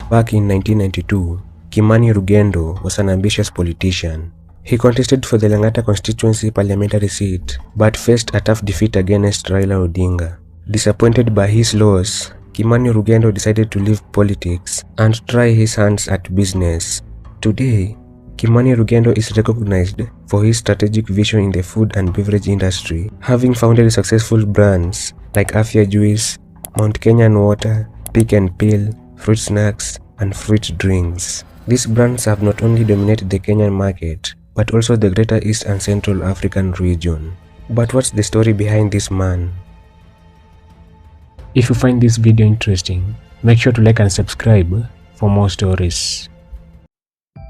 Back in 1992, Kimani Rugendo was an ambitious politician. He contested for the Langata constituency parliamentary seat, but faced a tough defeat against Raila Odinga. Disappointed by his loss, Kimani Rugendo decided to leave politics and try his hands at business. Today, Kimani Rugendo is recognized for his strategic vision in the food and beverage industry, having founded successful brands like Afia Juice, Mount Kenyan Water, Pick and Peel, fruit snacks, and fruit drinks. These brands have not only dominated the Kenyan market, but also the greater East and Central African region. But what's the story behind this man? If you find this video interesting, make sure to like and subscribe for more stories.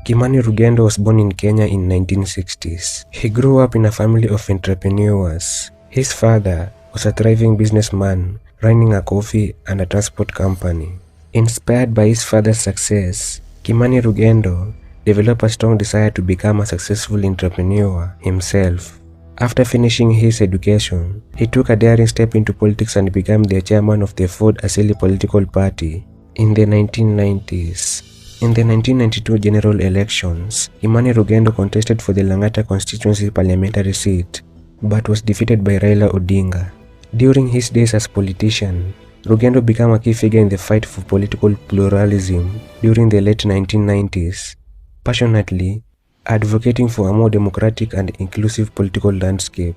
Kimani Rugendo was born in Kenya in 1960s. He grew up in a family of entrepreneurs. His father was a thriving businessman running a coffee and a transport company. Inspired by his father's success, Kimani Rugendo developed a strong desire to become a successful entrepreneur himself. After finishing his education, he took a daring step into politics and became the chairman of the Ford Asili political party in the 1990s. In the 1992 general elections, Kimani Rugendo contested for the Langata constituency parliamentary seat, but was defeated by Raila Odinga. During his days as politician, Rugendo became a key figure in the fight for political pluralism during the late 1990s, passionately advocating for a more democratic and inclusive political landscape.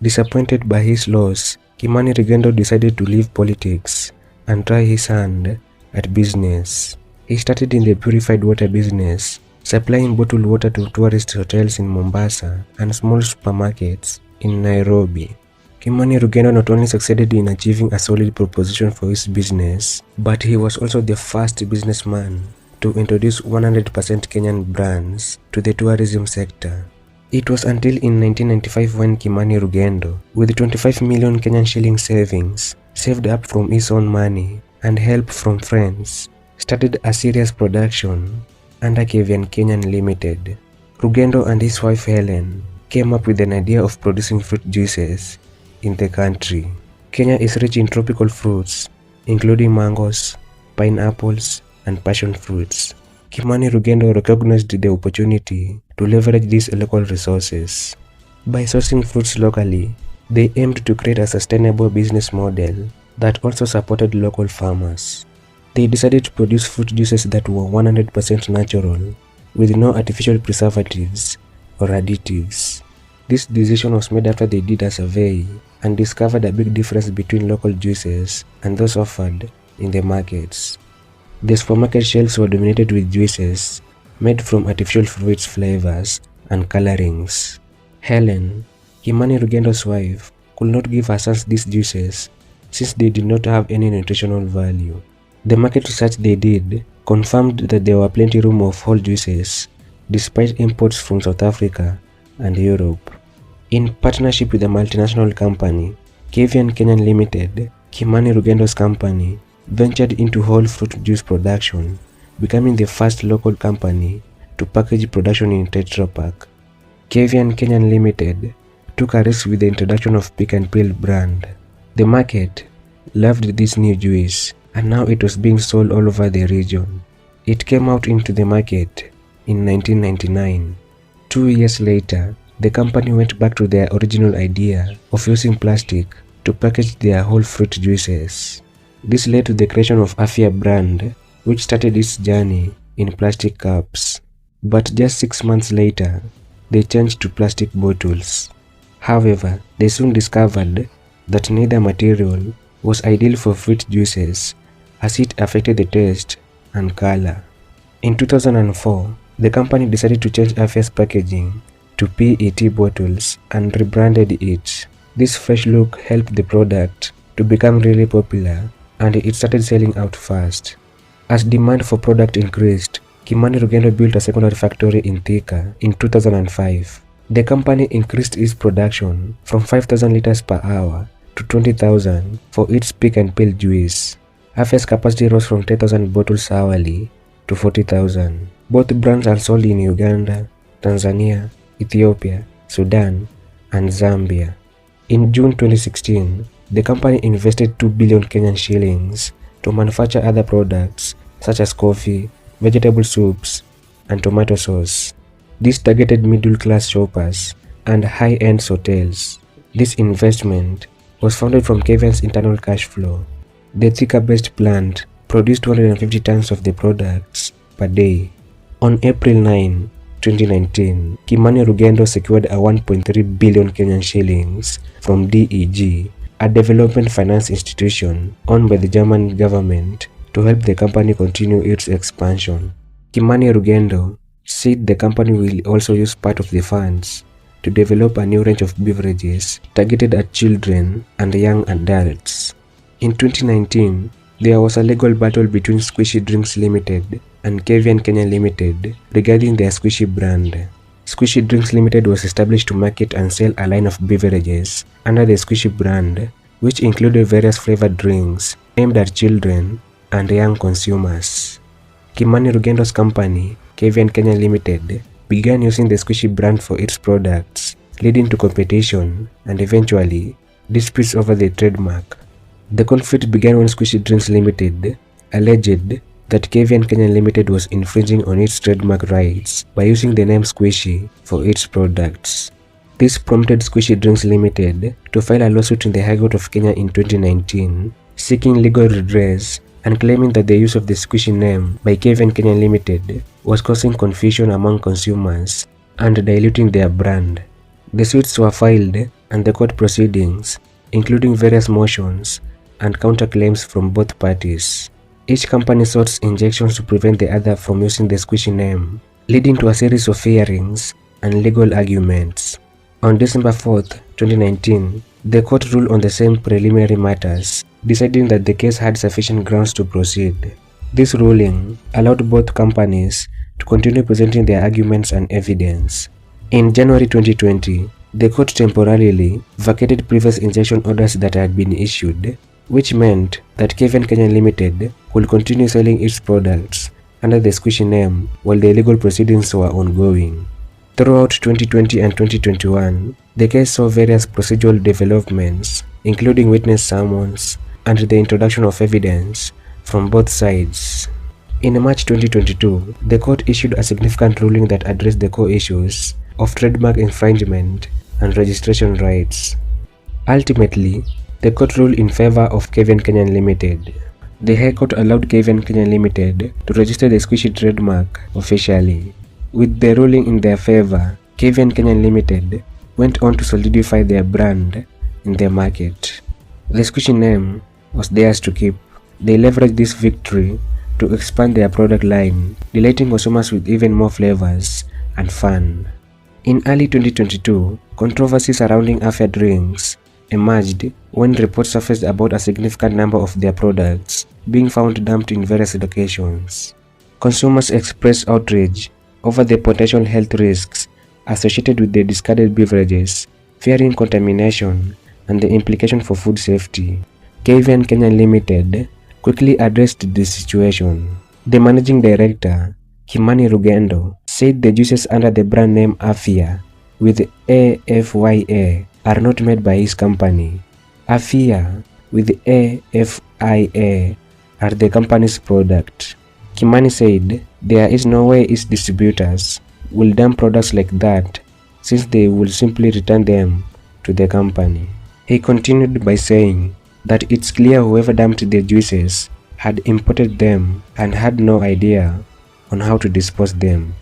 Disappointed by his loss, Kimani Rugendo decided to leave politics and try his hand at business. He started in the purified water business, supplying bottled water to tourist hotels in Mombasa and small supermarkets in Nairobi. Kimani Rugendo not only succeeded in achieving a solid proposition for his business, but he was also the first businessman to introduce 100% Kenyan brands to the tourism sector. It was until in 1995 when Kimani Rugendo, with 25 million Kenyan shilling savings, saved up from his own money and help from friends, started a serious production under Kevian Kenya Ltd. Rugendo and his wife Helen came up with an idea of producing fruit juices in the country. Kenya is rich in tropical fruits, including mangoes, pineapples, and passion fruits. Kimani Rugendo recognized the opportunity to leverage these local resources. By sourcing fruits locally, they aimed to create a sustainable business model that also supported local farmers. They decided to produce fruit juices that were 100% natural, with no artificial preservatives or additives. This decision was made after they did a survey and discovered a big difference between local juices and those offered in the markets. The supermarket shelves were dominated with juices made from artificial fruits flavors and colorings. Helen, Kimani Rugendo's wife, could not give her sons these juices since they did not have any nutritional value. The market research they did confirmed that there were plenty room of whole juices despite imports from South Africa and Europe. In partnership with a multinational company, Kevian Kenya Ltd, Kimani Rugendo's company ventured into whole fruit juice production, becoming the first local company to package production in Tetra Pak. Kevian Kenya Ltd took a risk with the introduction of Pick and Peel brand. The market loved this new juice, and now it was being sold all over the region. It came out into the market in 1999. 2 years later, the company went back to their original idea of using plastic to package their whole fruit juices. This led to the creation of Afia brand, which started its journey in plastic cups. But just 6 months later, they changed to plastic bottles. However, they soon discovered that neither material was ideal for fruit juices, as it affected the taste and color. In 2004, the company decided to change Afia's packaging to PET bottles and rebranded it. This fresh look helped the product to become really popular, and it started selling out fast. As demand for product increased, Kimani Rugendo built a secondary factory in Thika in 2005. The company increased its production from 5,000 liters per hour to 20,000 for its Pick and Peel juice. Afia's capacity rose from 10,000 bottles hourly to 40,000. Both brands are sold in Uganda, Tanzania, Ethiopia, Sudan, and Zambia. In June 2016, the company invested 2 billion Kenyan shillings to manufacture other products such as coffee, vegetable soups, and tomato sauce. This targeted middle-class shoppers and high-end hotels. This investment was funded from Kevian's internal cash flow. The Thika-based plant produced 250 tons of the products per day. On April 9, 2019, Kimani Rugendo secured a 1.3 billion Kenyan shillings from DEG, a development finance institution owned by the German government, to help the company continue its expansion. Kimani Rugendo said the company will also use part of the funds to develop a new range of beverages targeted at children and young adults. In 2019, there was a legal battle between Squishy Drinks Ltd and Kevian Kenya Ltd regarding their Squishy brand. Squishy Drinks Ltd was established to market and sell a line of beverages under the Squishy brand, which included various flavored drinks aimed at children and young consumers. Kimani Rugendo's company, Kevian Kenya Ltd, began using the Squishy brand for its products, leading to competition and eventually disputes over the trademark. The conflict began when Squishy Drinks Ltd alleged that Kevian Kenya Ltd was infringing on its trademark rights by using the name Squishy for its products. This prompted Squishy Drinks Ltd to file a lawsuit in the High Court of Kenya in 2019, seeking legal redress and claiming that the use of the Squishy name by Kevian Kenya Ltd was causing confusion among consumers and diluting their brand. The suits were filed and the court proceedings, including various motions and counterclaims from both parties. Each company sought injunctions to prevent the other from using the Squishy name, leading to a series of hearings and legal arguments. On December 4, 2019, the court ruled on the same preliminary matters, deciding that the case had sufficient grounds to proceed. This ruling allowed both companies to continue presenting their arguments and evidence. In January 2020, the court temporarily vacated previous injunction orders that had been issued, which meant that Kevian Kenya Ltd would continue selling its products under the Squishy name while the legal proceedings were ongoing. Throughout 2020 and 2021, the case saw various procedural developments, including witness summons and the introduction of evidence from both sides. In March 2022, the court issued a significant ruling that addressed the core issues of trademark infringement and registration rights. Ultimately, the court ruled in favor of Kevian Kenya Ltd. The High Court allowed Kevian Kenya Ltd to register the Squishy trademark officially. With the ruling in their favor, Kevian Kenya Ltd went on to solidify their brand in the market. The Squishy name was theirs to keep. They leveraged this victory to expand their product line, delighting consumers with even more flavors and fun. In early 2022, controversy surrounding Afia drinks emerged when reports surfaced about a significant number of their products being found dumped in various locations. Consumers expressed outrage over the potential health risks associated with the discarded beverages, fearing contamination and the implication for food safety. Kevian Kenya Ltd quickly addressed the situation. The managing director, Kimani Rugendo, said the juices under the brand name Afia with AFYA are not made by his company. Afia with AFIA are the company's product. Kimani said there is no way its distributors will dump products like that, since they will simply return them to the company. He continued by saying that it's clear whoever dumped the juices had imported them and had no idea on how to dispose them.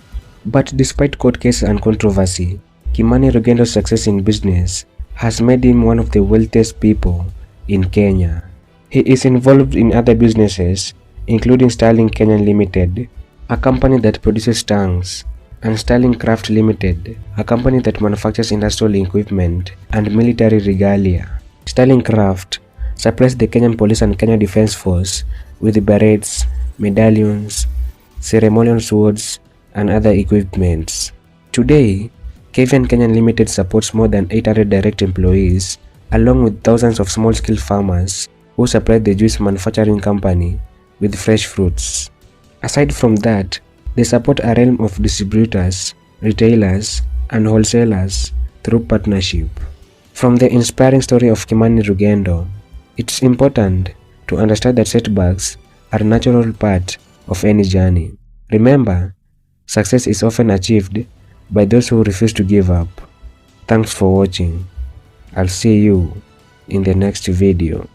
But despite court cases and controversy, Kimani Rugendo's success in business has made him one of the wealthiest people in Kenya. He is involved in other businesses, including Sterling Kenya Ltd, a company that produces tanks, and Sterling Craft Ltd, a company that manufactures industrial equipment and military regalia. Sterling Craft supplies the Kenyan Police and Kenya Defence Force with berets, medallions, ceremonial swords, and other equipments. Today, Kevian Kenya Ltd supports more than 800 direct employees, along with thousands of small-scale farmers who supply the juice manufacturing company with fresh fruits. Aside from that, they support a realm of distributors, retailers, and wholesalers through partnership. From the inspiring story of Kimani Rugendo, it's important to understand that setbacks are a natural part of any journey. Remember, success is often achieved by those who refuse to give up. Thanks for watching. I'll see you in the next video.